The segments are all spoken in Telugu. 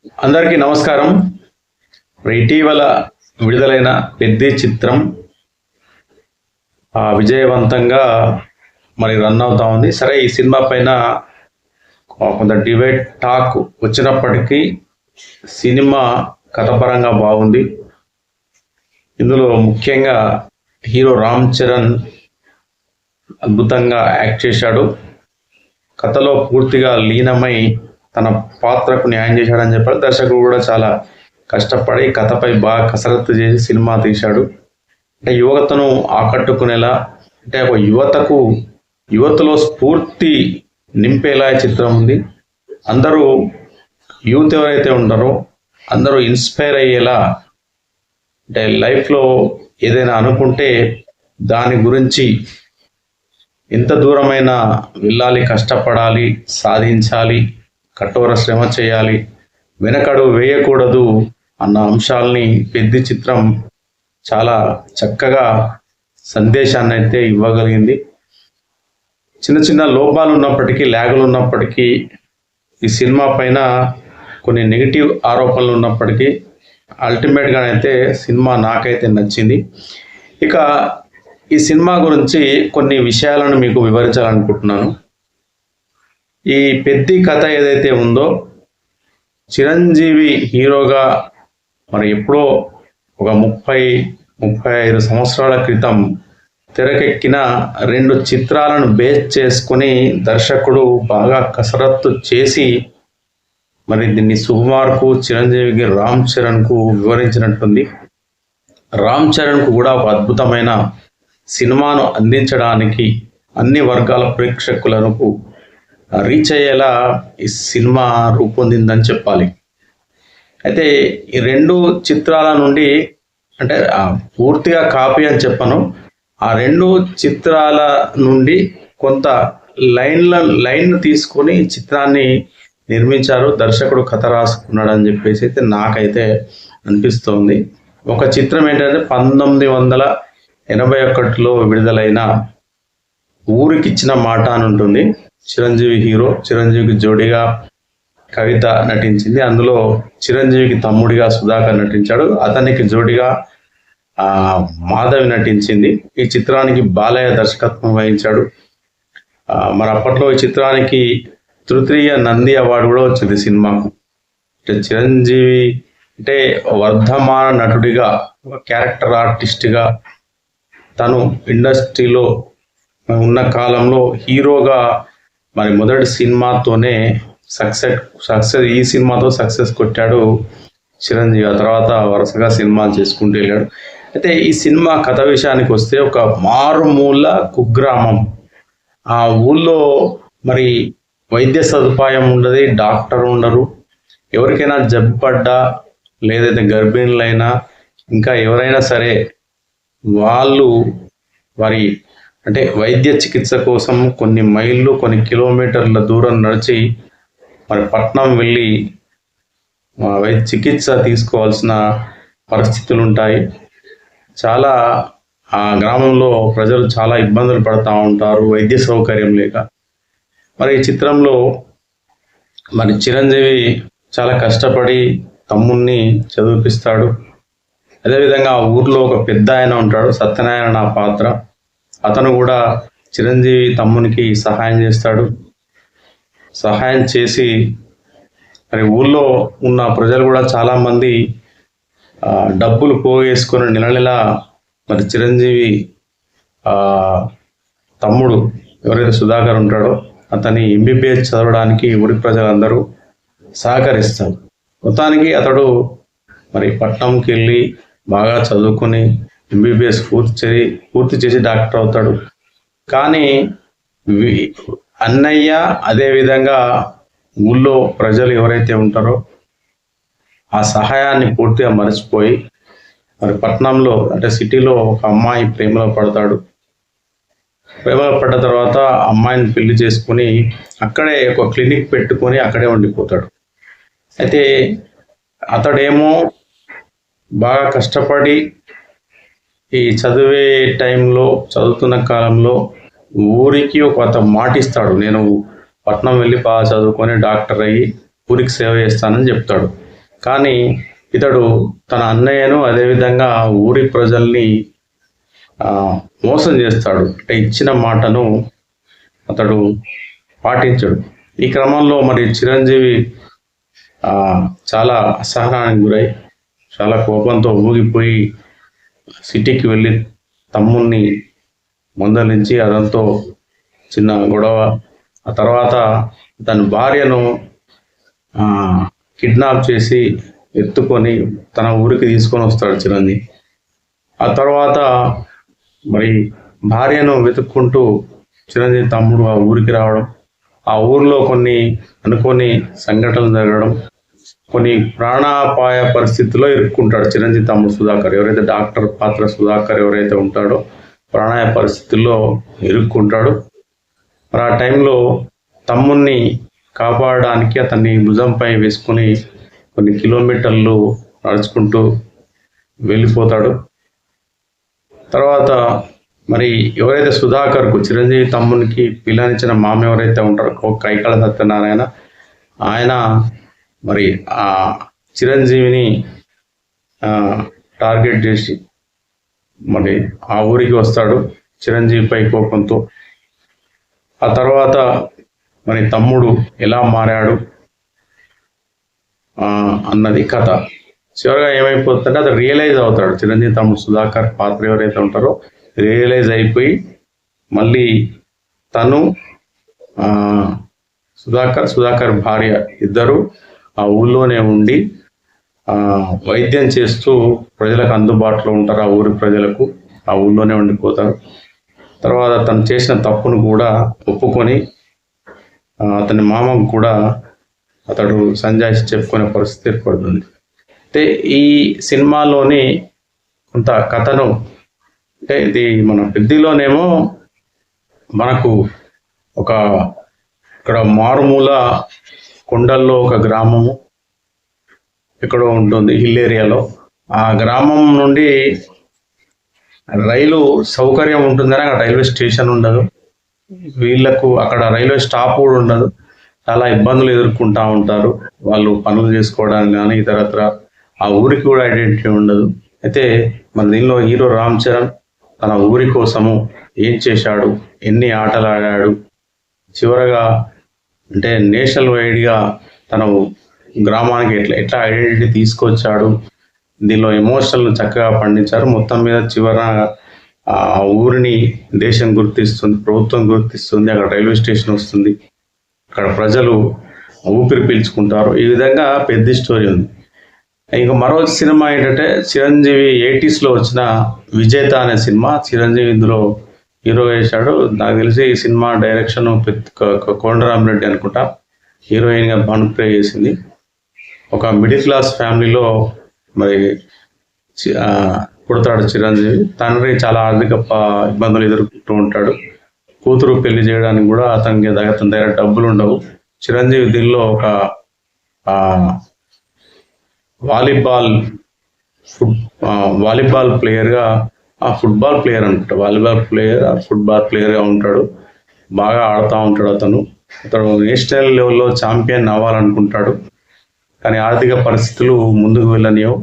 అందరికీ నమస్కారం. ఇటీవల విడుదలైన పెద్ది చిత్రం విజయవంతంగా రన్ అవుతా ఉంది. సరే, ఈ సినిమా పైన కొంత డిబేట్ టాక్ వచ్చినప్పటికీ సినిమా కథపరంగా బాగుంది. ఇందులో ముఖ్యంగా హీరో రామ్ చరణ్ అద్భుతంగా యాక్ట్ చేశాడు. కథలో పూర్తిగా లీనమై తన పాత్రకు న్యాయం చేశాడని చెప్పాడు. దర్శకుడు కూడా చాలా కష్టపడి కథపై బాగా కసరత్తు చేసి సినిమా తీశాడు. అంటే యువతను ఆకట్టుకునేలా, అంటే ఒక యువతలో స్ఫూర్తి నింపేలా చిత్రం ఉంది. అందరూ యూత్ ఎవరైతే ఉంటారో అందరూ ఇన్స్పైర్ అయ్యేలా, అంటే లైఫ్లో ఏదైనా అనుకుంటే దాని గురించి ఎంత దూరమైనా వెళ్ళాలి, కష్టపడాలి, సాధించాలి, కఠోర శ్రమ చేయాలి, వెనకడు వేయకూడదు అన్న అంశాలని పెద్ది చిత్రం చాలా చక్కగా సందేశాన్ని అయితే ఇవ్వగలిగింది. చిన్న చిన్న లోపాలు ఉన్నప్పటికీ, ల్యాగులు ఉన్నప్పటికీ, ఈ సినిమా పైన కొన్ని నెగిటివ్ ఆరోపణలు ఉన్నప్పటికీ అల్టిమేట్గా అయితే సినిమా నాకైతే నచ్చింది. ఇక ఈ సినిమా గురించి కొన్ని విషయాలను మీకు వివరించాలనుకుంటున్నాను. ఈ పెద్ది కథ ఏదైతే ఉందో, చిరంజీవి హీరోగా ఎప్పుడో ఒక 30-35 సంవత్సరాల క్రితం తెరకెక్కిన 2 చిత్రాలను బేస్ చేసుకొని దర్శకుడు బాగా కసరత్తు చేసి దీన్ని సుకుమార్కు, చిరంజీవికి, రామ్ చరణ్కు వివరించినట్టుంది. రామ్ చరణ్కు కూడా ఒక అద్భుతమైన సినిమాను అందించడానికి అన్ని వర్గాల ప్రేక్షకులకు రీచ్ అయ్యేలా ఈ సినిమా రూపొందిందని చెప్పాలి. అయితే ఈ 2 చిత్రాల నుండి, అంటే పూర్తిగా కాపీ అని చెప్పను, ఆ 2 చిత్రాల నుండి కొంత లైన్ తీసుకొని చిత్రాన్ని నిర్మించారు. దర్శకుడు కథ రాసుకున్నాడు అని చెప్పేసి అయితే నాకైతే అనిపిస్తోంది. ఒక చిత్రం ఏంటంటే 1981లో విడుదలైన ఊరికిచ్చిన మాట అని ఉంటుంది. చిరంజీవి హీరో, చిరంజీవికి జోడిగా కవిత నటించింది. అందులో చిరంజీవికి తమ్ముడిగా సుధాకర్ నటించాడు, అతనికి జోడిగా మాధవి నటించింది. ఈ చిత్రానికి బాలయ్య దర్శకత్వం వహించాడు. అప్పట్లో ఈ చిత్రానికి తృతీయ నంది అవార్డు కూడా వచ్చింది సినిమాకు. అంటే చిరంజీవి అంటే వర్ధమాన నటుడిగా, ఒక క్యారెక్టర్ ఆర్టిస్ట్గా తను ఇండస్ట్రీలో ఉన్న కాలంలో హీరోగా మొదటి సినిమాతోనే సక్సెస్ ఈ సినిమాతో సక్సెస్ కొట్టాడు చిరంజీవి. ఆ తర్వాత వరుసగా సినిమాలు చేసుకుంటూ వెళ్ళాడు. అయితే ఈ సినిమా కథ విషయానికి వస్తే, ఒక మారుమూల కుగ్రామం, ఆ ఊళ్ళో వైద్య సదుపాయం ఉండదు, డాక్టర్ ఉండరు. ఎవరికైనా జబ్బు పడ్డా, లేదైతే గర్భిణులైనా, ఇంకా ఎవరైనా సరే వాళ్ళు అంటే వైద్య చికిత్స కోసం కొన్ని మైళ్ళు, కొన్ని కిలోమీటర్ల దూరం నడిచి పట్నం వెళ్ళి వైద్య చికిత్స తీసుకోవాల్సిన పరిస్థితులు ఉంటాయి. చాలా ఆ గ్రామంలో ప్రజలు చాలా ఇబ్బందులు పడుతూ ఉంటారు వైద్య సౌకర్యం లేక. ఈ చిత్రంలో చిరంజీవి చాలా కష్టపడి తమ్ముణ్ణి చదివిపిస్తాడు. అదేవిధంగా ఆ ఊర్లో ఒక పెద్ద ఆయన ఉంటాడు, సత్యనారాయణ నా పాత్ర. అతను కూడా చిరంజీవి తమ్మునికి సహాయం చేస్తాడు. సహాయం చేసి ఊళ్ళో ఉన్న ప్రజలు కూడా చాలామంది డబ్బులు పోగేసుకొని నెల చిరంజీవి తమ్ముడు ఎవరైతే సుధాకర్ ఉంటాడో అతని ఎంబీబీఎస్ చదవడానికి ఊరి ప్రజలందరూ సహకరిస్తారు. మొత్తానికి అతడు పట్నంకి వెళ్ళి బాగా చదువుకొని ఎంబీబీఎస్ పూర్తి చేసి డాక్టర్ అవుతాడు. కానీ అన్నయ్య, అదేవిధంగా ఊళ్ళో ప్రజలు ఎవరైతే ఉంటారో ఆ సహాయాన్ని పూర్తిగా మర్చిపోయి పట్నంలో, అంటే సిటీలో ఒక అమ్మాయి ప్రేమలో పడతాడు. ప్రేమలో పడ్డ తర్వాత అమ్మాయిని పెళ్లి చేసుకుని అక్కడే ఒక క్లినిక్ పెట్టుకొని అక్కడే ఉండిపోతాడు. అయితే అతడేమో బాగా కష్టపడి ఈ చదివే టైంలో, చదువుతున్న కాలంలో ఊరికి ఒక అతను మాటిస్తాడు, నేను పట్నం వెళ్ళి బాగా చదువుకొని డాక్టర్ అయ్యి ఊరికి సేవ చేస్తానని చెప్తాడు. కానీ ఇతడు తన అన్నయ్యను అదేవిధంగా ఊరి ప్రజల్ని మోసం చేస్తాడు. అంటే ఇచ్చిన మాటను అతడు పాటించడు. ఈ క్రమంలో మరి చిరంజీవి చాలా అసహనానికి గురై చాలా కోపంతో ఊగిపోయి సిటీకి వెళ్ళి తమ్ముణ్ణి మందలించి అదంతో చిన్న గొడవ. ఆ తర్వాత తన భార్యను కిడ్నాప్ చేసి ఎత్తుకొని తన ఊరికి తీసుకొని వస్తాడు చిరంజీవి. ఆ తర్వాత మరి భార్యను వెతుక్కుంటూ చిరంజీవి తమ్ముడు ఆ ఊరికి రావడం, ఆ ఊరిలో కొన్ని అనుకోని సంఘటనలు జరగడం, కొన్ని ప్రాణాపాయ పరిస్థితుల్లో ఇరుక్కుంటాడు చిరంజీవి తమ్ముడు సుధాకర్. ఎవరైతే డాక్టర్ పాత్ర సుధాకర్ ఎవరైతే ఉంటాడో ప్రాణాయ పరిస్థితుల్లో ఇరుక్కుంటాడు. మరి ఆ టైంలో తమ్ముణ్ణి కాపాడడానికి అతన్ని భుజంపై వేసుకుని కొన్ని కిలోమీటర్లు నడుచుకుంటూ వెళ్ళిపోతాడు. తర్వాత మరి ఎవరైతే సుధాకర్కు చిరంజీవి తమ్మునికి పిల్లనిచ్చిన మామ ఎవరైతే ఉంటారో కైకాల సత్యనారాయణ, ఆయన మరి ఆ చిరంజీవిని టార్గెట్ చేసి మరి ఆ ఊరికి వస్తాడు చిరంజీవిపై కోపంతో. ఆ తర్వాత మరి తమ్ముడు ఎలా మారాడు అన్నది కథ. చివరిగా ఏమైపోతుందంటే అది రియలైజ్ అవుతాడు. చిరంజీవి తమ్ముడు సుధాకర్ పాత్ర ఎవరైతే ఉంటారో రియలైజ్ అయిపోయి మళ్ళీ తను సుధాకర్ భార్య ఇద్దరు ఆ ఊళ్ళోనే ఉండి వైద్యం చేస్తూ ప్రజలకు అందుబాటులో ఉంటారు. ఆ ఊరి ప్రజలకు ఆ ఊళ్ళోనే ఉండిపోతారు. తర్వాత తను చేసిన తప్పును కూడా ఒప్పుకొని అతని మామకు కూడా అతడు సంజాయిషి చెప్పుకునే పరిస్థితి ఏర్పడుతుంది. అంటే ఈ సినిమాలోని కొంత కథను, అంటే ఇది మన పెద్దిలోనేమో మనకు ఇక్కడ మారుమూల కొండల్లో ఒక గ్రామము ఎక్కడో ఉంటుంది, హిల్ ఏరియాలో. ఆ గ్రామం నుండి రైలు సౌకర్యం ఉంటుందని అక్కడ రైల్వే స్టేషన్ ఉండదు, వీళ్ళకు అక్కడ రైల్వే స్టాప్ కూడా ఉండదు. చాలా ఇబ్బందులు ఎదుర్కొంటూ ఉంటారు వాళ్ళు పనులు చేసుకోవడానికి కానీ ఇతరత్ర. ఆ ఊరికి కూడా ఐడెంటిటీ ఉండదు. అయితే మన దీనిలో హీరో రామ్ చరణ్ తన ఊరి కోసము ఏం చేశాడు, ఎన్ని ఆటలు ఆడాడు, చివరగా అంటే నేషనల్ వైడ్గా తన గ్రామానికి ఎట్లా ఐడెంటిటీ తీసుకొచ్చాడు, దీనిలో ఎమోషనల్ చక్కగా పండించారు. మొత్తం మీద చివర ఆ ఊరిని దేశం గుర్తిస్తుంది, ప్రభుత్వం గుర్తిస్తుంది, అక్కడ రైల్వే స్టేషన్ వస్తుంది, అక్కడ ప్రజలు ఊపిరి పీల్చుకుంటారు. ఈ విధంగా పెద్ద స్టోరీ ఉంది. ఇంకా మరో సినిమా ఏంటంటే చిరంజీవి 80sలో వచ్చిన విజేత అనే సినిమా. చిరంజీవి ఇందులో హీరో వేశాడు. నాకు తెలిసి ఈ సినిమా డైరెక్షన్ కోదండరామిరెడ్డి అనుకుంటా, హీరోయిన్గా భానుప్రియ చేసింది. ఒక మిడిల్ క్లాస్ ఫ్యామిలీలో మరి పుడతాడు చిరంజీవి. తండ్రి చాలా ఆర్థిక ఇబ్బందులు ఎదుర్కొంటూ ఉంటాడు. కూతురు పెళ్లి చేయడానికి కూడా అతని దగ్గర డబ్బులు ఉండవు. చిరంజీవి దీనిలో ఒక వాలీబాల్ ప్లేయర్గా, ఫుట్బాల్ ప్లేయర్ అనుకుంటా, ఫుట్బాల్ ప్లేయర్గా ఉంటాడు. బాగా ఆడుతూ ఉంటాడు. అతను నేషనల్ లెవెల్లో ఛాంపియన్ అవ్వాలనుకుంటాడు, కానీ ఆర్థిక పరిస్థితులు ముందుకు వెళ్ళనియవు.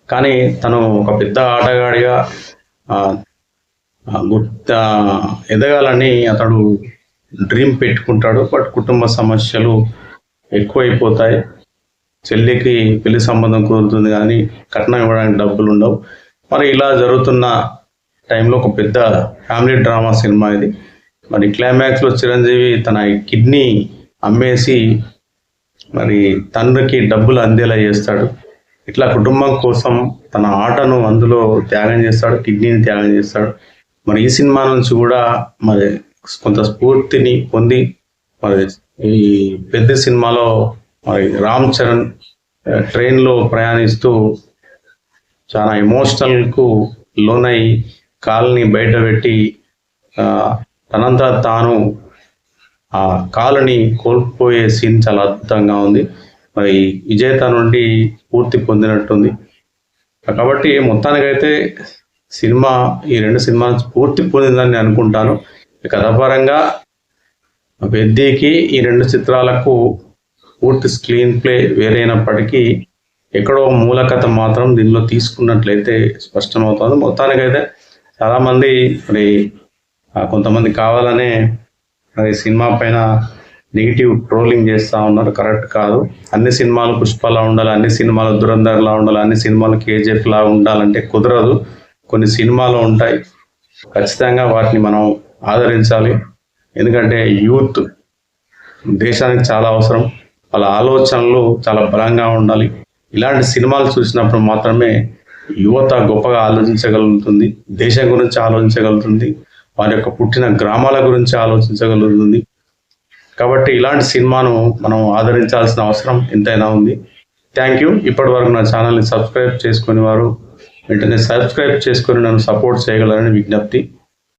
కానీ తను ఒక పెద్ద ఆటగాడిగా ఎదగాలని అతడు డ్రీమ్ పెట్టుకుంటాడు. బట్ కుటుంబ సమస్యలు ఎక్కువైపోతాయి. చెల్లికి పెళ్లి సంబంధం కుదురుతుంది కానీ కట్నం ఇవ్వడానికి డబ్బులు ఉండవు. మరి ఇలా జరుగుతున్న టైంలో ఒక పెద్ద ఫ్యామిలీ డ్రామా సినిమా ఇది. మరి క్లైమాక్స్లో చిరంజీవి తన కిడ్నీ అమ్మేసి మరి తండ్రికి డబ్బులు అందేలా చేస్తాడు. ఇట్లా కుటుంబం కోసం తన ఆటను అందులో త్యాగం చేస్తాడు, కిడ్నీని త్యాగం చేస్తాడు. మరి ఈ సినిమా నుంచి కూడా మరి కొంత స్ఫూర్తిని పొంది మరి ఈ పెద్ద సినిమాలో మరి రామ్ చరణ్ ట్రైన్లో ప్రయాణిస్తూ చాలా ఎమోషనల్కు లోనై కాలుని బయట పెట్టి తనంతా తాను ఆ కాలుని కోల్పోయే సీన్ చాలా అద్భుతంగా ఉంది. మరి విజేత నుండి స్ఫూర్తి పొందినట్టుంది. కాబట్టి మొత్తానికైతే సినిమా, ఈ రెండు సినిమాలు స్ఫూర్తి పొందిందని నేను అనుకుంటాను. కథాపరంగా పెద్దికి ఈ రెండు చిత్రాలకు పూర్తి స్క్రీన్ ప్లే వేరైనప్పటికీ ఎక్కడో మూల కథ మాత్రం దీనిలో తీసుకున్నట్లయితే స్పష్టమవుతుంది. మొత్తానికైతే చాలామంది మరి కొంతమంది కావాలనే మరి సినిమా పైన నెగిటివ్ ట్రోలింగ్ చేస్తూ ఉన్నారు. కరెక్ట్ కాదు. అన్ని సినిమాలు పుష్పలా ఉండాలి, అన్ని సినిమాలు దురంధర్లా ఉండాలి, అన్ని సినిమాలు కేజీఎఫ్ లా ఉండాలంటే కుదరదు. కొన్ని సినిమాలు ఉంటాయి, ఖచ్చితంగా వాటిని మనం ఆదరించాలి. ఎందుకంటే యూత్ దేశానికి చాలా అవసరం. వాళ్ళ ఆలోచనలు చాలా బలంగా ఉండాలి. ఇలాంటి సినిమాలు చూసినప్పుడు మాత్రమే యువత గొప్పగా ఆలోచించగలుగుతుంది, దేశం గురించి ఆలోచించగలుగుతుంది, వారి యొక్క పుట్టిన గ్రామాల గురించి ఆలోచించగలుగుతుంది. కాబట్టి ఇలాంటి సినిమాను మనం ఆదరించాల్సిన అవసరం ఎంతైనా ఉంది. Thank you. ఇప్పటి వరకు నా ఛానల్ని సబ్స్క్రైబ్ చేసుకునే వారు వెంటనే సబ్స్క్రైబ్ చేసుకొని నన్ను సపోర్ట్ చేయగలరని విజ్ఞప్తి.